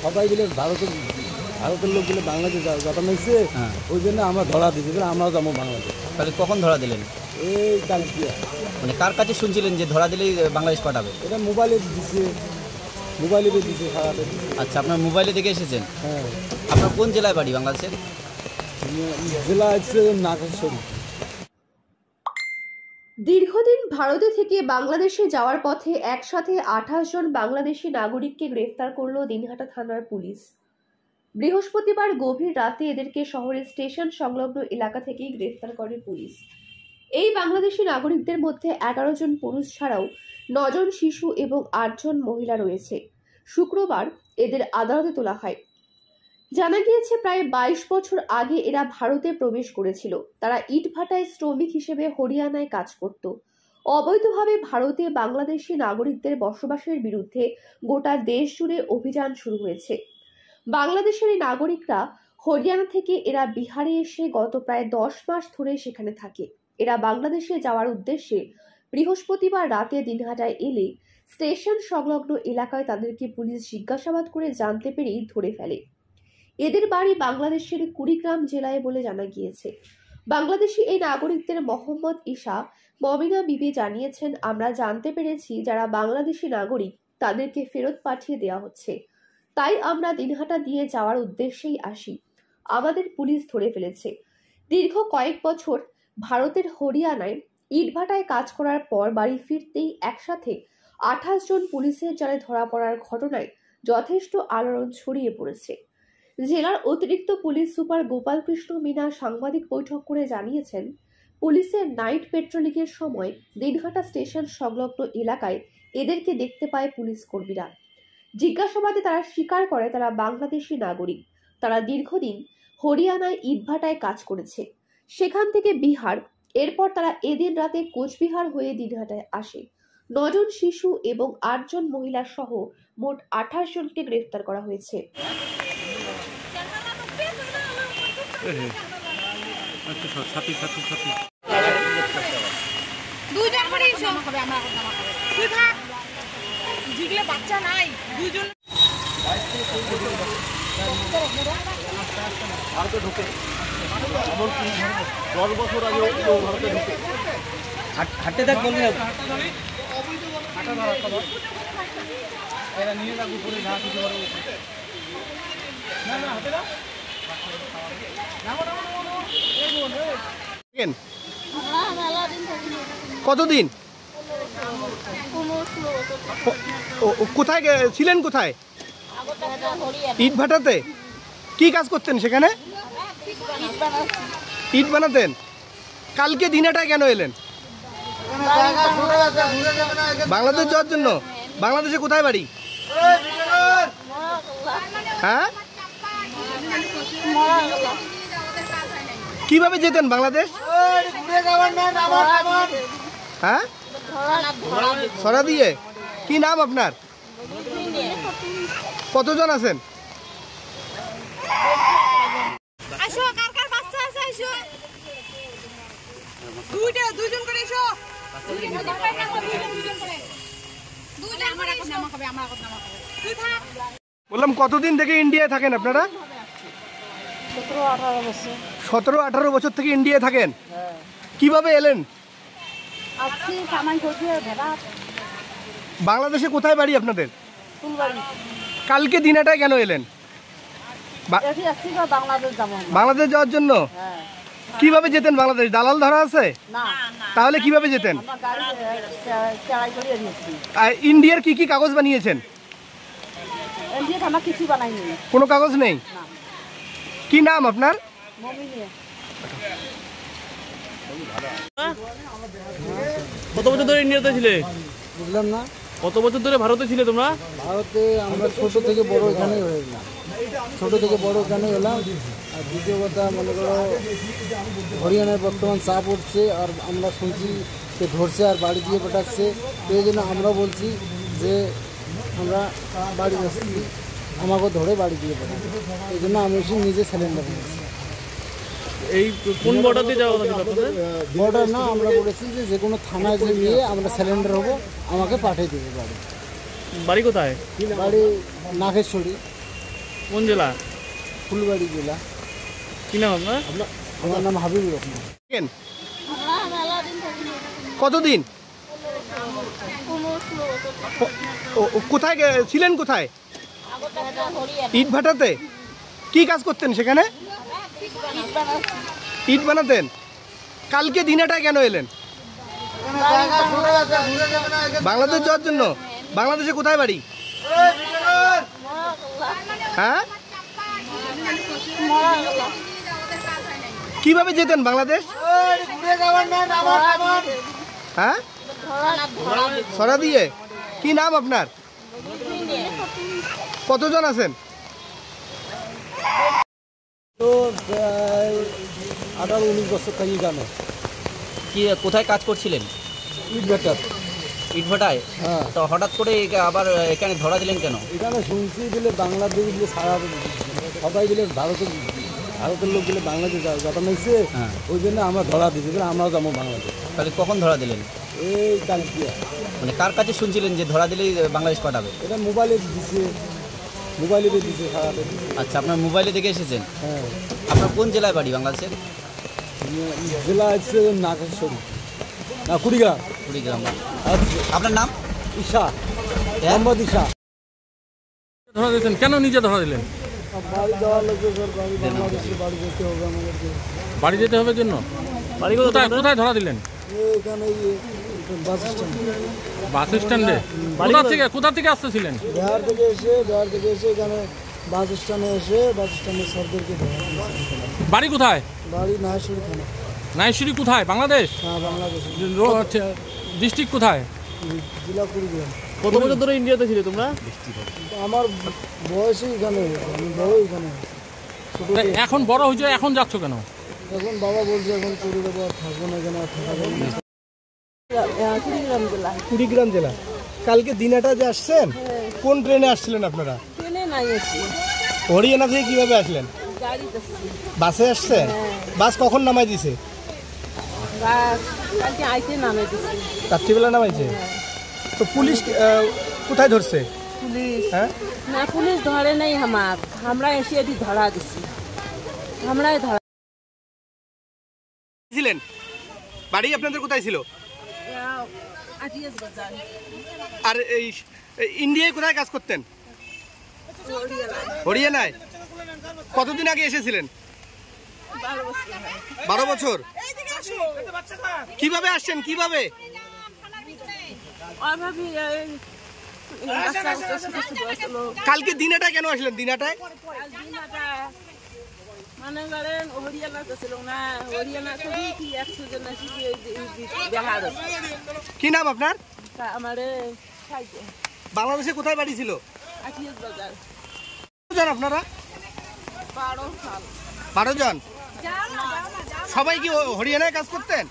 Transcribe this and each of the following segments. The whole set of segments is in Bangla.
সবাই বলে ভারতের লোক বলে বাংলাদেশ যখন হয়েছে ওই জন্য আমরা ধরা দিচ্ছি, আমরাও যাবো বাংলাদেশ। তাহলে কখন ধরা দিলেন? এই কালকে। মানে কার কাছে শুনছিলেন যে ধরা দিলেই বাংলাদেশ পাঠাবে? এটা মোবাইলে দিচ্ছে, মোবাইলে দিচ্ছে সারাতে। আচ্ছা, আপনার মোবাইলে দেখে এসেছেন? হ্যাঁ। আপনার কোন জেলায় বাড়ি বাংলাদেশের? জেলা হচ্ছে নাগেশ্বরী। দীর্ঘদিন ভারতে থেকে বাংলাদেশে যাওয়ার পথে একসাথে 28 জন বাংলাদেশি নাগরিককে গ্রেফতার করল দিনহাটা থানার পুলিশ। বৃহস্পতিবার গভীর রাতে এদেরকে শহরের স্টেশন সংলগ্ন এলাকা থেকেই গ্রেফতার করে পুলিশ। এই বাংলাদেশি নাগরিকদের মধ্যে 11 জন পুরুষ ছাড়াও 9 জন শিশু এবং 8 জন মহিলা রয়েছে। শুক্রবার এদের আদালতে তোলা হয়। জানা গিয়েছে প্রায় 22 বছর আগে এরা ভারতে প্রবেশ করেছিল। তারা ইটভাটায় শ্রমিক হিসেবে হরিয়ানায় কাজ করত। অবৈধভাবে ভারতে বাংলাদেশি নাগরিকদের বসবাসের বিরুদ্ধে গোটা দেশ জুড়ে অভিযান শুরু হয়েছে। বাংলাদেশের এই নাগরিকরা হরিয়ানা থেকে এরা বিহারে এসে গত প্রায় 10 মাস ধরে সেখানে থাকে। এরা বাংলাদেশে যাওয়ার উদ্দেশ্যে বৃহস্পতিবার রাতে দিনহাটায় এলে স্টেশন সংলগ্ন এলাকায় তাদেরকে পুলিশ জিজ্ঞাসাবাদ করে জানতে পেরেই ধরে ফেলে। এদের বাড়ি বাংলাদেশের কুড়িগ্রাম জেলায় বলে জানা গিয়েছে। বাংলাদেশি এই নাগরিকদের মোহাম্মদ ঈশা মমিনা বিবি জানিয়েছেন, আমরা জানতে পেরেছি যারা বাংলাদেশি নাগরিক তাদেরকে ফেরত পাঠিয়ে দেওয়া হচ্ছে, তাই আমরা দিনহাটা দিয়ে যাওয়ার উদ্দেশ্যেই আসি। আমাদের পুলিশ ধরে ফেলেছে। দীর্ঘ কয়েক বছর ভারতের হরিয়ানায় ইটভাটায় কাজ করার পর বাড়ি ফিরতেই একসাথে 28 জন পুলিশের জালে ধরা পড়ার ঘটনায় যথেষ্ট আলোড়ন ছড়িয়ে পড়েছে। জেলার অতিরিক্ত পুলিশ সুপার গোপাল কৃষ্ণ মিনা সাংবাদিক বৈঠক করে জানিয়েছেন, পুলিশের নাইট পেট্রোলিংয়ের সময় দিনহাটা স্টেশন সংলগ্ন এলাকায় এদেরকে দেখতে পায় পুলিশ কর্মীরা। জিজ্ঞাসাবাদে তারা স্বীকার করে তারা বাংলাদেশি নাগরিক। তারা দীর্ঘদিন হরিয়ানায় ইটভাটায় কাজ করেছে, সেখান থেকে বিহার। এরপর তারা এদিন রাতে কোচবিহার হয়ে দিনহাটায় আসে। 9 জন শিশু এবং 8 জন মহিলা সহ মোট 28 জনকে গ্রেফতার করা হয়েছে। বাচ্চা নাই, দুজন ভারতে ঢুকে, এমনকি 10 বছর আগে ভারতে ঢুকে হাঁটতে থাক বলবে হাঁটা ধরা খবর এরা নিয়ে যাবো করে যা কিছু না না হাঁটে না কতদিন? কোথায় ছিলেন? কোথায়? ইটভাটাতে। কি কাজ করতেন সেখানে? ইট বানাতেন। কালকে দিনাটায় কেন এলেন? বাংলাদেশ যাওয়ার জন্য। বাংলাদেশে কোথায় বাড়ি? হ্যাঁ, কিভাবে যেতেন বাংলাদেশ? হ্যাঁ, সরা দিয়ে। কি নাম আপনার? কতজন আছেন? দুইজন করে এসো। বললাম কতদিন থেকে ইন্ডিয়ায় থাকেন আপনারা? 17-18 বছর থেকে ইন্ডিয়ায় থাকেন। কিভাবে এলেন? বাংলাদেশে কোথায় বাড়ি আপনাদের? কালকে দিনাটায় কেন এলেন? বাংলাদেশ যাওয়ার জন্য। কিভাবে যেতেন বাংলাদেশ? দালাল ধরা আছে? তাহলে কিভাবে যেতেন? ইন্ডিয়ার কি কি কাগজ বানিয়েছেন? কোনো কাগজ নেই। কি নাম আপনার? কত বছর ধরে ইন্ডিয়াতে ছিলে? বুঝলাম না। কত বছর ধরে ভারতে ছিলে তোমরা? ভারতে আমরা ছোট থেকে বড় এখানেই হয়ে গেলাম। ছোট থেকে বড় এখানে এলাম। আর দ্বিতীয় কথা, মনে করো হরিয়ানায় বর্তমান চাপ উঠছে, আর আমরা শুনছি যে ধরছে আর বাড়ি দিয়ে পাঠাচ্ছে। তো এই জন্য আমরা বলছি যে আমরা বাড়ি যাচ্ছি, আমাকে ধরে বাড়ি দিয়ে পাঠাচ্ছি। এই জন্য আমি এসে নিজে সিলিন্ডার নিয়েছি। এই কোন বর্ডারতে যাওয়া কথা ছিল আপনাদের? বর্ডার না, আমরা বলেছি যে কোনো থানায় যে নিয়ে আমরা সিলিন্ডার হবো, আমাকে পাঠিয়ে দেবে বাড়ি। বাড়ি কোথায়? বাড়ি নাগেশ্বরী। কোন জেলা? ফুলবাড়ি জেলা। কি নাম আপনার? আমার নাম হাবিবুর রহমান। কেন? কতদিন? কোথায় ছিলেন? কোথায়? ইট ভাটাতে। কি কাজ করতেন সেখানে? ইট বানাতেন। কালকে দিনাটায় কেন এলেন? বাংলাদেশ যাওয়ার জন্য। বাংলাদেশে কোথায় বাড়ি? হ্যাঁ, কিভাবে যেতেন বাংলাদেশ? হ্যাঁ, সরা দিয়ে। কি নাম আপনার? কতজন আছেন? তো প্রায় 18-19 বছর থাকি এখানে কি কোথায় কাজ করছিলেন? ইট ভাটার। ইটভাটায়? হ্যাঁ, তো হঠাৎ করে আবার এখানে ধরা দিলেন কেন? এখানে শুনছি বলে বাংলাদেশ বলে সারা সবাই বলে ভারতের লোক বলে বাংলাদেশ যাতা নিচ্ছে। হ্যাঁ। ওই জন্য আমরা ধরা দিচ্ছি বলে আমরাও যাবো বাংলাদেশ। তাহলে কখন ধরা দিলেন? এই কালকে মানে কার কাছে শুনছিলেন যে ধরা দিলেই বাংলাদেশ পাঠাবে? এটা মোবাইলে দিচ্ছে, মোবাইলে দিচ্ছে সারাতে। আচ্ছা, আপনার মোবাইলে দেখে এসেছেন। হ্যাঁ, আপনার কোন জেলায় বাড়ি বাংলাদেশের? জেলা হচ্ছে নাগেশ্বরী না কুড়িগ্রাম। কুড়িগ্রাম। আর আপনার নাম? ঈশা, মোহাম্মদ ঈশা। ধরা দিয়েছেন কেন? নিজে ধরা দিলেন? বাড়ি যাওয়া লাগবে স্যার, বাড়ি বাংলাদেশে বাড়ি যেতে হবে আমাদেরকে। বাড়ি যেতে হবে জন্য? বাড়ি কোথায়? কোথায় ধরা দিলেন? এখানে বাস স্ট্যান্ড। বাস স্ট্যান্ডে? কোথা থেকে আসতেছিলেন? বিহার থেকে এসে এখানে বাস স্ট্যান্ডে এসে বাস স্ট্যান্ডের স্যারদেরকে ধরা দিয়েছে। বাড়ি কোথায়? বাড়ি নাহেশ্বরী থানা। নাইশুরি কোথায়? বাংলাদেশ? হ্যাঁ, বাংলাদেশ। ডিস্ট্রিক্ট কোথায়? জেলা কুড়িগ্রাম। কত বছর ধরে ইন্ডিয়াতে ছিলে তোমরা? আমার বয়সই এখানে, আমি বড় এখানে ছোট। এখন বড় হয়েছে, এখন যাচ্ছ কেন? এখন বাবা বলছে এখন চলে যাবো, আর থাকবো না, এখানে আর থাকা যাবে না। কুড়িগ্রাম জেলা। কুড়িগ্রাম জেলা। কালকে দিনাটা যে আসছেন, কোন ট্রেনে আসছিলেন আপনারা? ট্রেনে নাই এসি, হরিয়ানা থেকে কিভাবে আসলেন? গাড়িতে বাসে আসছেন? বাস কখন নামাই দিছে? কালকে আইতে নামে দিচ্ছি। রাত্রিবেলা নামাইছে। তো পুলিশ কোথায় ধরছে? পুলিশ হ্যাঁ, না, পুলিশ ধরে নাই আমার, আমরা এসে এটি ধরা দিচ্ছি, আমরাই ধরা। ছিলেন? বাড়ি আপনাদের কোথায় ছিল? আর এই ইন্ডিয়ায় কোথায় কাজ করতেন? হরিয়ানায়। কতদিন আগে এসেছিলেন? 12 বছর। কিভাবে আসছেন? কিভাবে? কালকে দিনাটায় কেন আসলেন? দিনাটায় মনে করেন হরিয়ানা ছিল না, হরিয়ানা থেকে কি 100 জন আসি দেখা যাচ্ছে। কি নাম আপনার? আমার বাংলাদেশে কোথায় বাড়ি ছিল? আঠিয়াস বাজার। জন আপনারা? 12 সাল। 12 জন। সবাই কি হরিয়ানায় কাজ করতেন?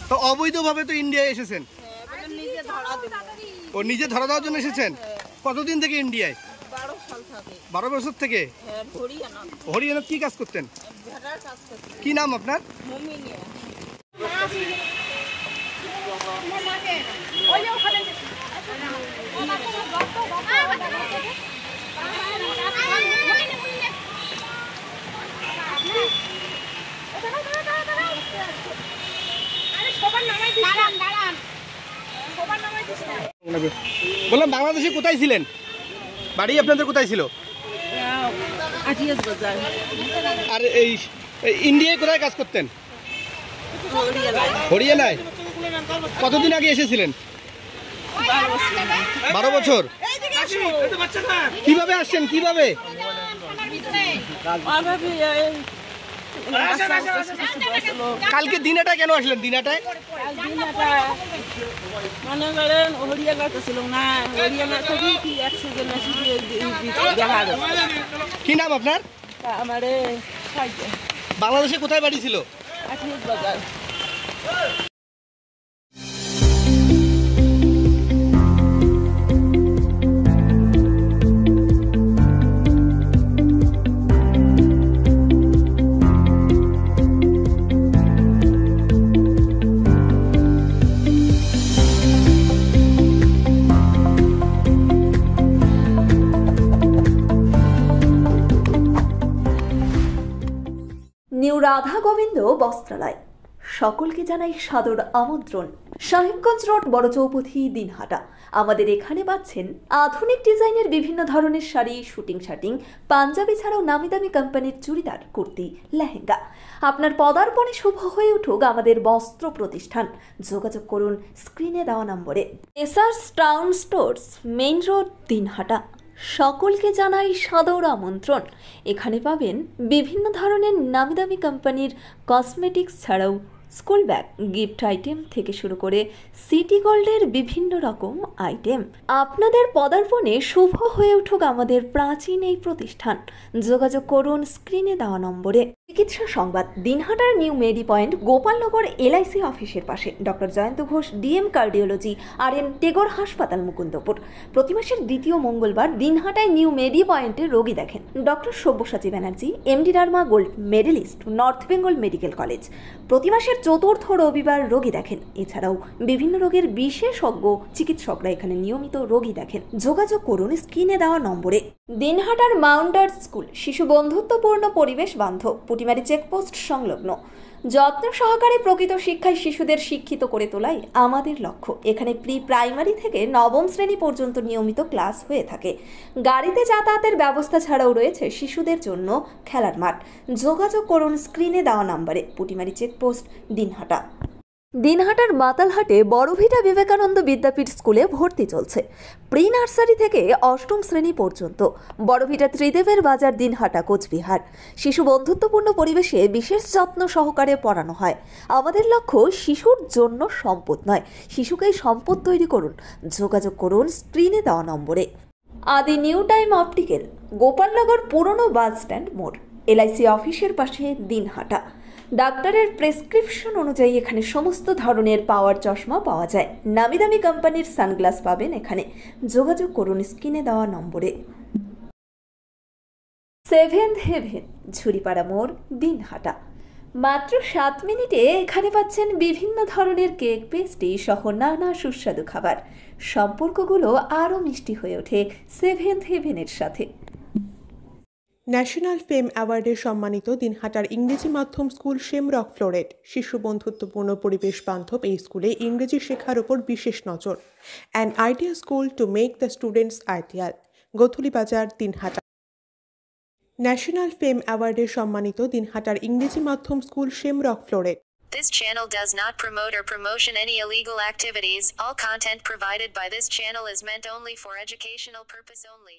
তো অবৈধভাবে তো ইন্ডিয়ায় এসেছেন। নিজে ধরা দেব। ও নিজে ধরা দেওয়ার জন্য এসেছেন? কতদিন থেকে ইন্ডিয়ায়? 12 সাল থাকে। 12 বছর থেকে। হরিয়ানা হরিয়ানা কি কাজ করতেন? ভেড়ার কাজ করতে। কি নাম আপনার? মুমিনিয়া। বললাম বাংলাদেশে কোথায় ছিলেন? বাড়ি আপনাদের কোথায় ছিল? আঠিয়াস বাজার। আর এই ইন্ডিয়ায় কোথায় কাজ করতেন? হরিয়ানায়। কতদিন আগে এসেছিলেন? 12 বছর। কিভাবে আসছেন? কিভাবে? কালকে দিনাটা কেন আসলেন? দিনাটায় মনে করেন হরিয়ানা ছিল না, হরিয়ানা থেকে কি 100 জন আসি দেখা যাচ্ছে। কি নাম আপনার? আমার বাংলাদেশে কোথায় বাড়ি ছিল? আঠিয়াস বাজার। রাধা গোবিন্দ বস্ত্রালয়। সকলকে জানাই সাদর আমন্ত্রণ। সাহেবগঞ্জ রোড, বড় চৌপথি, দিনহাটা। আমাদের এখানে পাচ্ছেন আধুনিক ডিজাইনের বিভিন্ন ধরনের শাড়ি, শুটিং শার্টিং, পাঞ্জাবি ছাড়াও নামি দামি কোম্পানির চুড়িদার, কুর্তি, লেহেঙ্গা। আপনার পদার্পণে শুভ হয়ে উঠুক আমাদের বস্ত্র প্রতিষ্ঠান। যোগাযোগ করুন স্ক্রিনে দেওয়া নম্বরে। SRS town stores, main road, Dinhata. সকলকে জানাই সাদর আমন্ত্রণ। এখানে পাবেন বিভিন্ন ধরনের নামি দামি কোম্পানির কসমেটিক্স ছাড়াও স্কুল ব্যাগ, গিফট আইটেম থেকে শুরু করে সিটি গোল্ডের বিভিন্ন রকম আইটেম। আপনাদের পদার্পণে শুভ হয়ে উঠুক আমাদের প্রাচীন এই প্রতিষ্ঠান। যোগাযোগ করুন স্ক্রিনে দেওয়া নম্বরে। চিকিৎসা সংবাদ। দিনহাটার নিউ মেডি পয়েন্ট, গোপালনগর এলআইসি অফিসের পাশে doctor Jayanta Ghosh, DM cardiology, RN Tagore হাসপাতাল, মুকুন্দপুর। প্রতি মাসের দ্বিতীয় মঙ্গলবার দিনহাটায় নিউ মেডি পয়েন্টে রোগী দেখেন doctor Sabyasachi Banerjee, MD derma gold medalist, north Bengal medical college. প্রতি মাসের চতুর্থ রবিবার রোগী দেখেন। এছাড়াও বিভিন্ন রোগের বিশেষজ্ঞ চিকিৎসকরা এখানে নিয়মিত রোগী দেখেন। যোগাযোগ করুন স্ক্রিনে দেওয়া নম্বরে। দিনহাটার মাউন্টার স্কুল, শিশু বন্ধুত্বপূর্ণ, পরিবেশ বান্ধব, পুটিমারি চেকপোস্ট সংলগ্ন। যত্ন সহকারে প্রকৃত শিক্ষায় শিশুদের শিক্ষিত করে তোলাই আমাদের লক্ষ্য। এখানে প্রি প্রাইমারি থেকে নবম শ্রেণী পর্যন্ত নিয়মিত ক্লাস হয়ে থাকে। গাড়িতে যাতায়াতের ব্যবস্থা ছাড়াও রয়েছে শিশুদের জন্য খেলার মাঠ। যোগাযোগ করুন স্ক্রিনে দেওয়া নম্বরে। পুটিমারি চেকপোস্ট, দিনহাটা। দিনহাটার মাতালহাটে বড়ভিটা বিবেকানন্দ বিদ্যাপীঠ স্কুলে ভর্তি চলছে। প্রি নার্সারি থেকে অষ্টম শ্রেণী পর্যন্ত। বড়ভিটা ত্রিদেবের বাজার, দিনহাটা, কোচবিহার। শিশু বন্ধুত্বপূর্ণ পরিবেশে বিশেষ যত্ন সহকারে পড়ানো হয়। আমাদের লক্ষ্য শিশুর জন্য সম্পদ নয়, শিশুকেই সম্পদ তৈরি করুন। যোগাযোগ করুন স্ক্রিনে দেওয়া নম্বরে। আদি নিউ টাইম অপটিক্যাল, গোপালনগর পুরনো বাস স্ট্যান্ড মোড়, LIC অফিসের পাশে, দিনহাটা। ডাক্তারের প্রেসক্রিপশন অনুযায়ী এখানে সমস্ত ধরনের পাওয়ার চশমা পাওয়া যায়। নামি দামি কোম্পানির সানগ্লাস পাবেন এখানে। যোগাযোগ করুন স্ক্রিনে দেওয়া নম্বরে। সেভেন্থ হেভেন, ঝুড়িপাড়া মোড়, দিনহাটা। মাত্র 7 মিনিটে এখানে পাচ্ছেন বিভিন্ন ধরনের কেক, পেস্ট্রি সহ নানা সুস্বাদু খাবার। সম্পর্কগুলো আরও মিষ্টি হয়ে ওঠে সেভেন্থ হেভেনের সাথে। ন্যাশনাল ফেম অ্যাওয়ার্ডে সম্মানিত দিনহাটার ইংরেজি মাধ্যম স্কুল শেমরক ফ্লোরেট। শিশু বন্ধুত্বপূর্ণ, পরিবেশ বান্ধব এই স্কুলে ইংরেজি শেখার ওপর বিশেষ নজর। An idea school to make the students ideal, Godhuli বাজার, দিনহাটা। ন্যাশনাল ফেম অ্যাওয়ার্ডে সম্মানিত দিনহাটার ইংরেজি মাধ্যম school Shamrock floret. This channel does not promote or promotion any illegal activities. All content provided by this channel is meant only for educational purpose only.